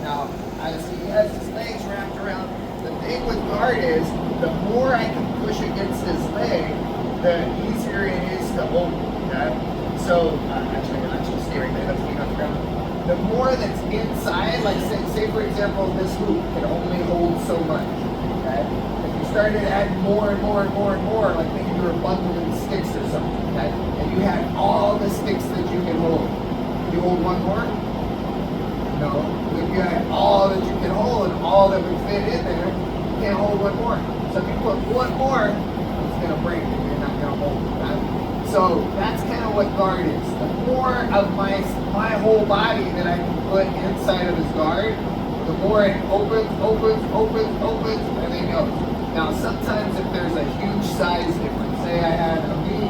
Now, as he has his legs wrapped around, the thing with guard is, the more I can push against his leg, the easier it is to open, okay? So, actually stay right there, that's being on the ground. The more that's inside, like say for example, this hoop can only hold so much, okay? If you started adding more and more and more and more, like maybe you were bundling sticks or something, okay? And you had all the sticks that you can hold. You hold one more? No. If you had all that you can hold and all that would fit in there, you can't hold one more. So if you put one more, it's gonna break and you're not gonna hold it, right? So that's kind of what guard is. The more of my whole body that I can put inside of his guard, the more it opens, and then goes. Now sometimes if there's a huge size difference, say I had a me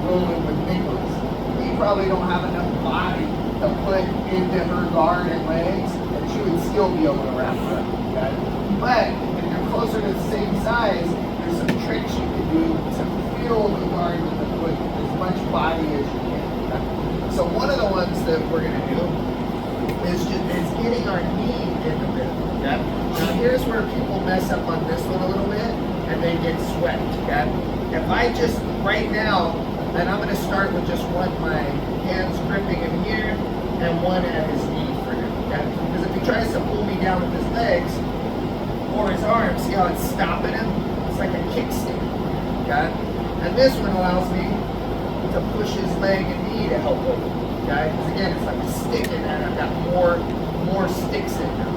rolling with Nicholas, we probably don't have enough body to put into her guard and legs, and she would still be able to wrap her up, okay? But if you're closer to the same size, there's some tricks you can do to feel the guard with the foot as much body as you can. Okay? So one of the ones that we're gonna do is getting our knee in the rib. Okay? Now here's where people mess up on this one a little bit and they get swept. Okay? If I just right now, then I'm gonna start with just one my hands gripping him here and one at his knee for him. Okay? Because if he tries to pull me down with his legs or his arms, see how it's stopping him? It's like a kickstand. Okay? And this one allows me to push his leg and knee to help open. Okay? Because again, it's like a stick in there and I've got more sticks in there.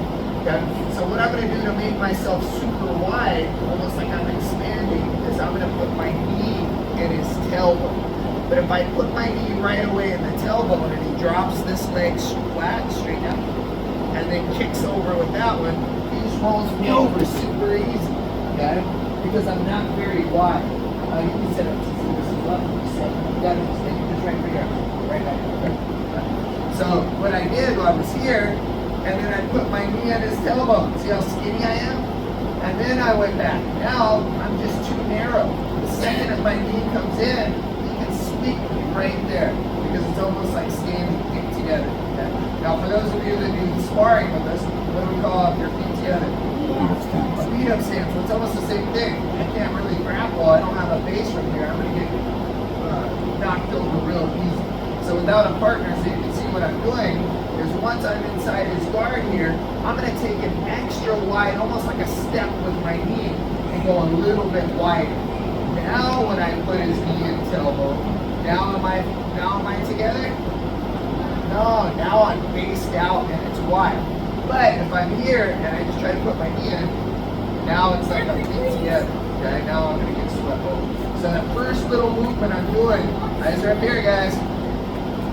Okay? So what I'm gonna do to make myself super wide, almost like I'm expanding, is I'm gonna put my knee in his tailbone. But if I put my knee right away in the tailbone and he drops this leg flat, straight down, and then kicks over with that one, he just rolls me over super easy. Okay? Because I'm not very wide. You can set up to see this is up. You got to stay just right here. Right back there. So what I did was I was here, and then I put my knee on his tailbone. See how skinny I am? And then I went back. Now I'm just too narrow. The second that my knee comes in, he can sweep me right there because it's almost like standing feet together. Okay? Now for those of you that do sparring with us, what do we call your feet together? A beat up stance. So it's almost the same thing. I can't really grapple. I don't have a base from here. I'm going to get knocked over real easy. So without a partner, so you can see what I'm doing, is once I'm inside his guard here, I'm going to take an extra wide, almost like a step with my knee, and go a little bit wider. Now when I put his knee in tailbone, now am I together? No, now I'm based out and it's wide. But if I'm here and I just try to put my knee in, now it's like I'm feet together. Okay, now I'm going to get swept over. So the first little movement I'm doing, eyes are up here, guys.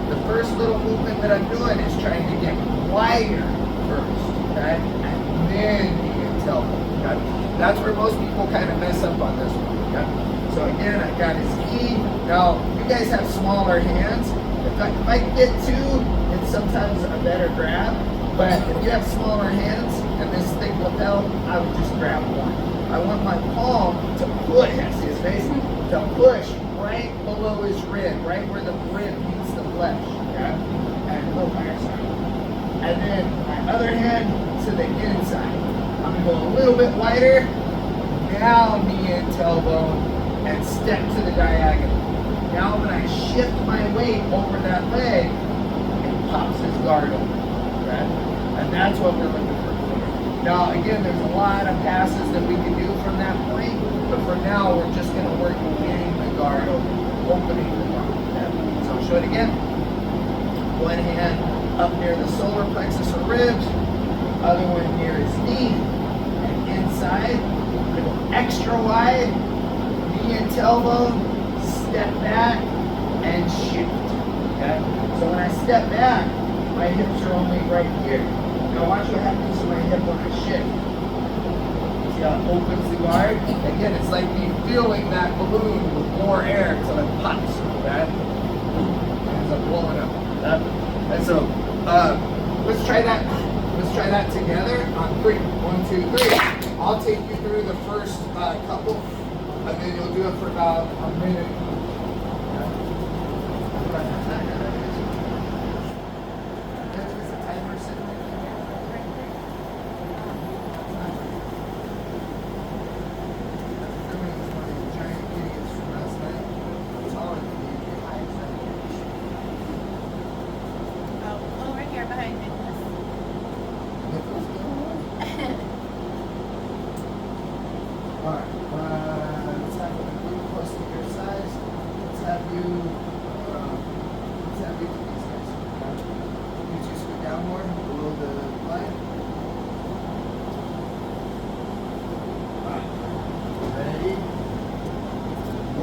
The first little movement that I'm doing is trying to get wider first, okay? And then knee and tailbone, okay? That's where most people kind of mess up on this one, okay? So again, I've got his knee. Now, you guys have smaller hands. If I get two, it's sometimes a better grab. But if you have smaller hands and this thick lapel, I would just grab one. I want my palm to push, see his face, to push right below his rib, right where the rib meets the flesh, okay? And a little higher side. And then my other hand to the inside. I'm gonna go a little bit wider, now knee and tailbone, and step to the diagonal. Now when I shift my weight over that leg, it pops his guard over. And that's what we're looking for. Now, again, there's a lot of passes that we can do from that point, but for now, we're just going to work on getting the guard open, opening the guard. Okay? So I'll show it again. One hand up near the solar plexus or ribs, other one near his knee, and inside. I'm going to go extra wide, knee and tailbone, step back, and shift. Okay? So when I step back, my hips are only right here. Now watch what happens to my hip when I shift. See how it opens the guard? Again, it's like me filling that balloon with more air until it pops, okay? It ends up blowing up. Okay? And so, let's try that. Let's try that together on 3. 1, 2, 3. I'll take you through the first couple, and then you'll do it for about a minute.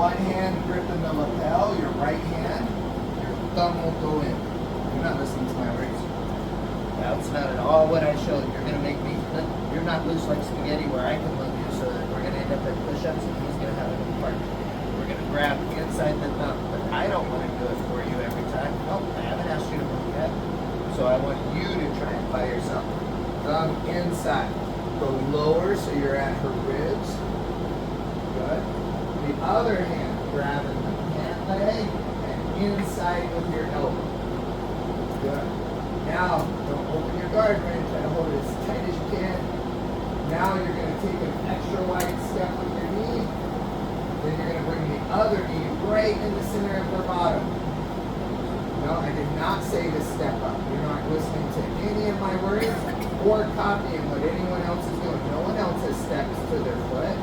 one hand gripping the lapel, your right hand, your thumb will go in. You're not listening to my words. That's not at all what I showed. You're gonna make me, you're not loose like spaghetti where I can move you, so that we're gonna end up at push-ups and he's gonna have an apart. We're gonna grab inside the thumb, but I don't want to do it for you every time. Nope, I haven't asked you to move yet. So I want you to try it by yourself. Thumb inside. Go lower so you're at her ribs. Good. The other hand, grabbing the pant leg and inside with your elbow. Good. Now, don't open your guard, Wren. Try to hold it as tight as you can. Now you're going to take an extra wide step with your knee. Then you're going to bring the other knee right in the center of her bottom. No, I did not say to step up. You're not listening to any of my words or copying what anyone else is doing. No one else has steps to their foot.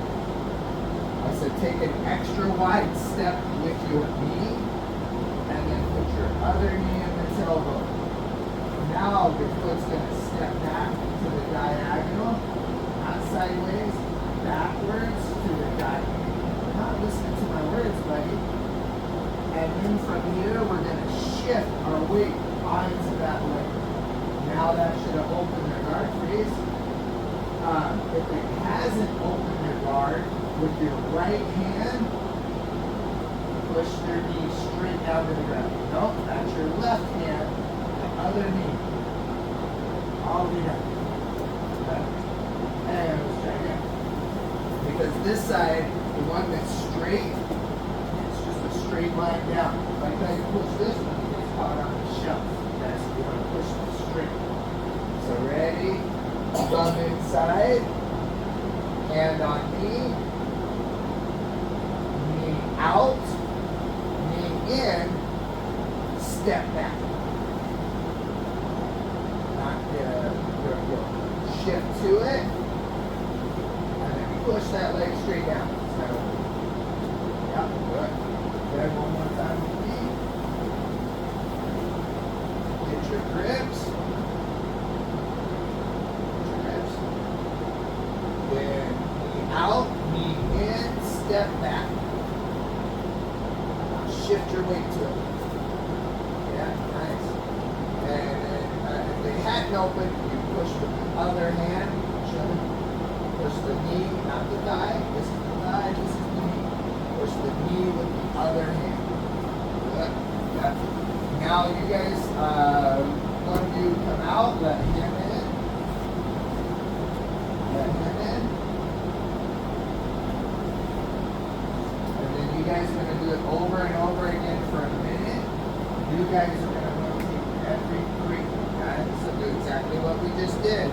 I said take an extra wide step with your knee and then put your other knee in the elbow. Now your foot's going to step back to the diagonal, not sideways, backwards to the diagonal. You're not listening to my words, buddy. And then from here, we're going to shift our weight onto that leg. Now that should have opened their guard, please. If it hasn't opened their guard, with your right hand, push their knee straight down to the ground. Nope, that's your left hand, the other knee. All the way down. And let's try again. Because this side, the one that's straight, straight line down. Like how you push this one, it gets caught on the shelf. Okay, so you want to push it straight. So ready? Thumb inside. Hand on knee. Knee out. Knee in. Step back. Not shift to it. And then push that leg straight down. So, yeah, good. Good, one more time with me. Get your grips. Get your grips. Then knee out, knee in, step back. Now shift your weight to it. Yeah, nice. And then if they hadn't opened, you push with the other hand. Push the knee, not the thigh. This is the thigh, this is the knee. Push the knee with the other hand. Good. Yeah. Now you guys, one of you come out, let him in. Let him in. And then you guys are going to do it over and over again for a minute. You guys are going to rotate every 3. Okay? So do exactly what we just did.